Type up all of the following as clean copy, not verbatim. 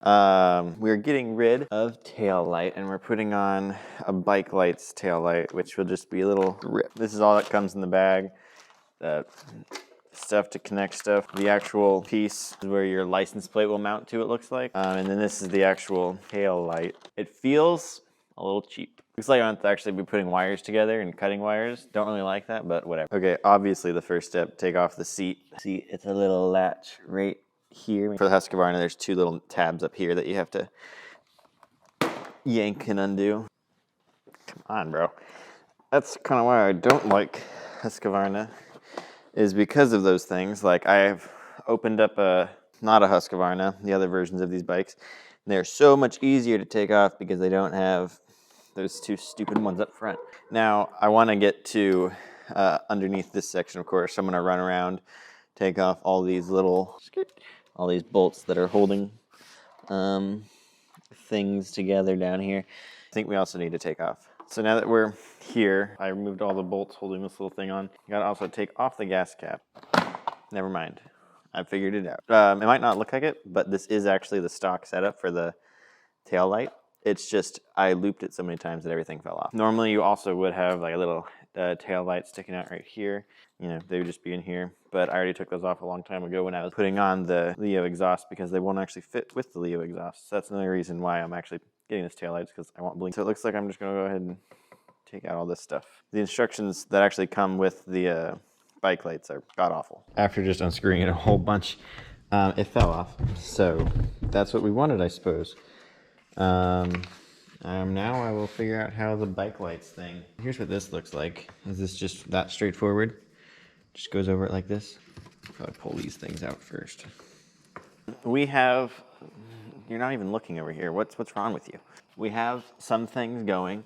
We're getting rid of tail light and we're putting on a bike light's tail light, which will just be a little rip. This is all that comes in the bag. The stuff to connect stuff. The actual piece is where your license plate will mount to, it looks like. And then this is the actual tail light. It feels a little cheap. Looks like I have to actually be putting wires together and cutting wires. Don't really like that, but whatever. Okay, obviously the first step, take off the seat. See, it's a little latch right here. For the Husqvarna, there's two little tabs up here that you have to yank and undo. Come on, bro. That's kind of why I don't like Husqvarna, is because of those things. Like, I've opened up not a Husqvarna, the other versions of these bikes, and they're so much easier to take off because they don't have those two stupid ones up front. Now, I want to get to underneath this section, of course. So I'm going to run around, take off all these bolts that are holding things together down here. I think we also need to take off. So now that we're here, I removed all the bolts holding this little thing on. You gotta also take off the gas cap. Never mind, I figured it out. It might not look like it, but this is actually the stock setup for the tail light. It's just, I looped it so many times that everything fell off. Normally you also would have like a little tail light sticking out right here. You know, they would just be in here, but I already took those off a long time ago when I was putting on the Nero Exhaust because they won't actually fit with the Nero Exhaust. So that's another reason why I'm actually getting this tail light, because I want blink. So it looks like I'm just gonna go ahead and take out all this stuff. The instructions that actually come with the bike lights are god-awful. After just unscrewing it a whole bunch, it fell off. So that's what we wanted, I suppose. Now I will figure out how the bike lights thing. Here's what this looks like. Is this just that straightforward? Just goes over it like this. Probably pull these things out first. We have, you're not even looking over here. What's wrong with you? We have some things going.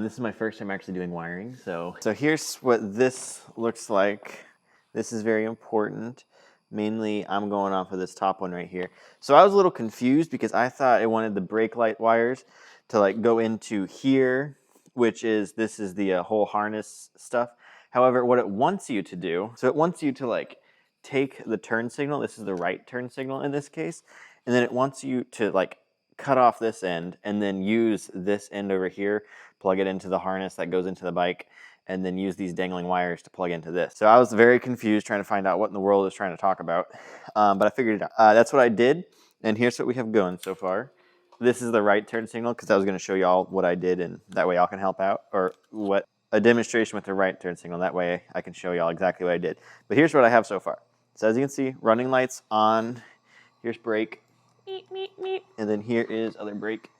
This is my first time actually doing wiring. So here's what this looks like. This is very important. Mainly, I'm going off of this top one right here. So I was a little confused because I thought it wanted the brake light wires to like go into here, which is, this is the whole harness stuff. However, what it wants you to do, so it wants you to like take the turn signal, this is the right turn signal in this case, and then it wants you to like cut off this end and then use this end over here, plug it into the harness that goes into the bike, and then use these dangling wires to plug into this. So I was very confused trying to find out what in the world it's trying to talk about, but I figured it out. That's what I did, and here's what we have going so far. This is the right turn signal because I was going to show you all what I did, and that way y'all can help out, or what a demonstration with the right turn signal. That way I can show y'all exactly what I did. But here's what I have so far. So as you can see, running lights on. Here's brake. And then here is other brake.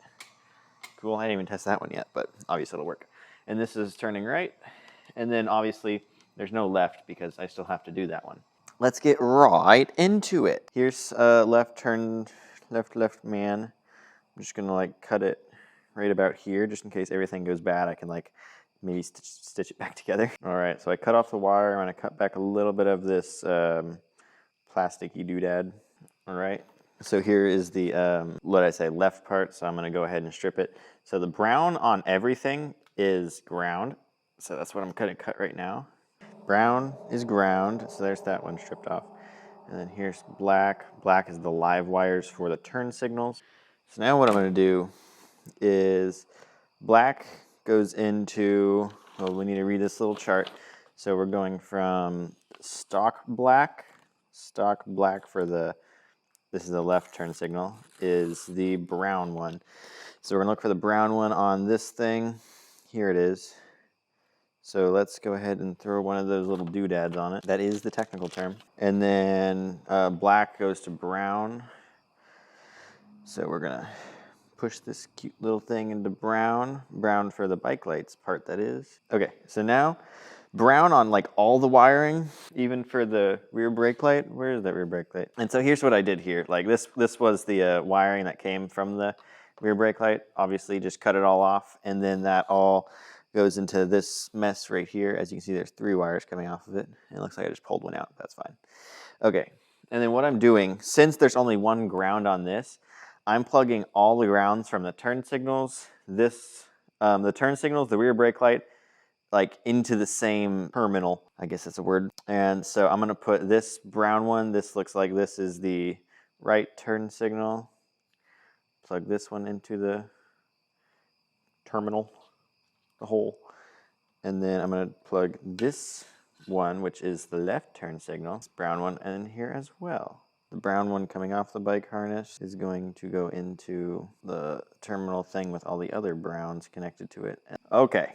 Cool, I didn't even test that one yet, but obviously it'll work. And this is turning right. And then obviously there's no left because I still have to do that one. Let's get right into it. Here's left turn, left man. I'm just gonna like cut it right about here just in case everything goes bad. I can like maybe stitch it back together. All right, so I cut off the wire. I'm gonna cut back a little bit of this plasticky doodad. All right. So here is the, left part, so I'm going to go ahead and strip it. So the brown on everything is ground, so that's what I'm going to cut right now. Brown is ground, so there's that one stripped off. And then here's black. Black is the live wires for the turn signals. So now what I'm going to do is black goes into, well, we need to read this little chart. So we're going from stock black for the, this is the left turn signal, is the brown one. So we're gonna look for the brown one on this thing. Here it is. So let's go ahead and throw one of those little doodads on it. That is the technical term. And then black goes to brown. So we're gonna push this cute little thing into brown. Brown for the bike lights part, that is. Okay, so now brown on like all the wiring, even for the rear brake light. Where is that rear brake light? And so here's what I did here. Like this was the wiring that came from the rear brake light. Obviously just cut it all off, and then that all goes into this mess right here. As you can see, there's 3 wires coming off of it. It looks like I just pulled one out. That's fine. Okay, and then what I'm doing, since there's only one ground on this, I'm plugging all the grounds from the turn signals, the turn signals, the rear brake light, like into the same terminal, I guess that's a word. And so I'm gonna put this brown one, this looks like this is the right turn signal. plug this one into the terminal, the hole. And then I'm going to plug this one, which is the left turn signal, this brown one, and in here as well. The brown one coming off the bike harness is going to go into the terminal thing with all the other browns connected to it. Okay,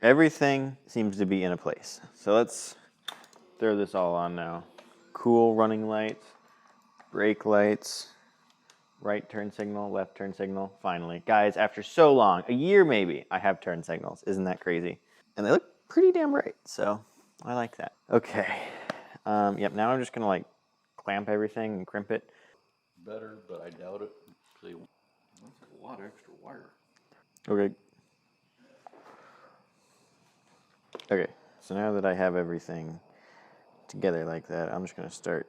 everything seems to be in a place. So let's throw this all on now. Cool running lights, brake lights, right turn signal, left turn signal, finally. Guys, after so long, a year maybe, I have turn signals. Isn't that crazy? And they look pretty damn bright, so I like that. Okay, yep, now I'm just gonna like clamp everything and crimp it. Better, but I doubt it. See, that's a lot of extra wire. Okay. Okay, so now that I have everything together like that, I'm just gonna start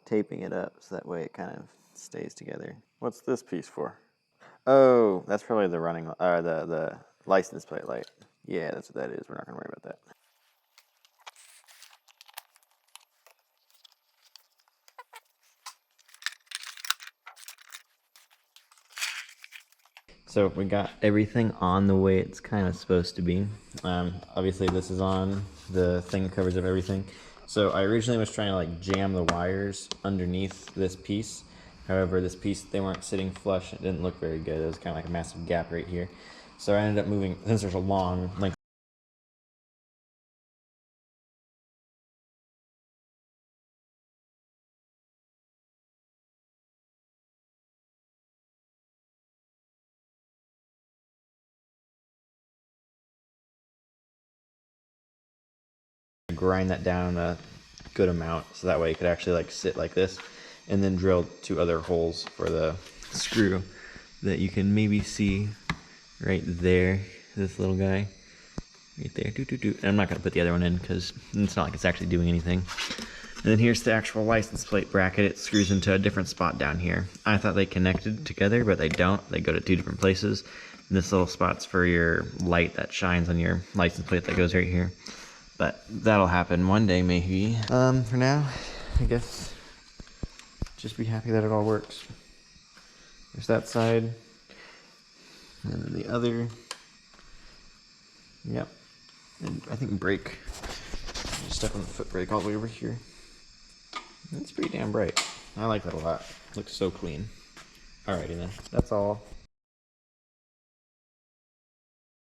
taping it up so that way it kind of stays together. What's this piece for? Oh, that's probably the running, the license plate light. Yeah, that's what that is. We're not gonna worry about that. So we got everything on the way it's kind of supposed to be. Obviously this is on the thing that covers up everything. So I originally was trying to like jam the wires underneath this piece. However, this piece, they weren't sitting flush. It didn't look very good. It was kind of like a massive gap right here. So I ended up moving, since there's a long length, grind that down a good amount so that way it could actually like sit like this, and then drill 2 other holes for the screw that you can maybe see right there, this little guy right there. And I'm not going to put the other one in because it's not like it's actually doing anything. And then here's the actual license plate bracket. It screws into a different spot down here. I thought they connected together, but they don't. They go to 2 different places. And this little spot's for your light that shines on your license plate that goes right here. But that'll happen one day maybe. For now, I guess just be happy that it all works. There's that side. And then the other. Yep. And I think brake. Just stuck on the foot brake all the way over here. It's pretty damn bright. I like that a lot. Looks so clean. Alrighty then. That's all.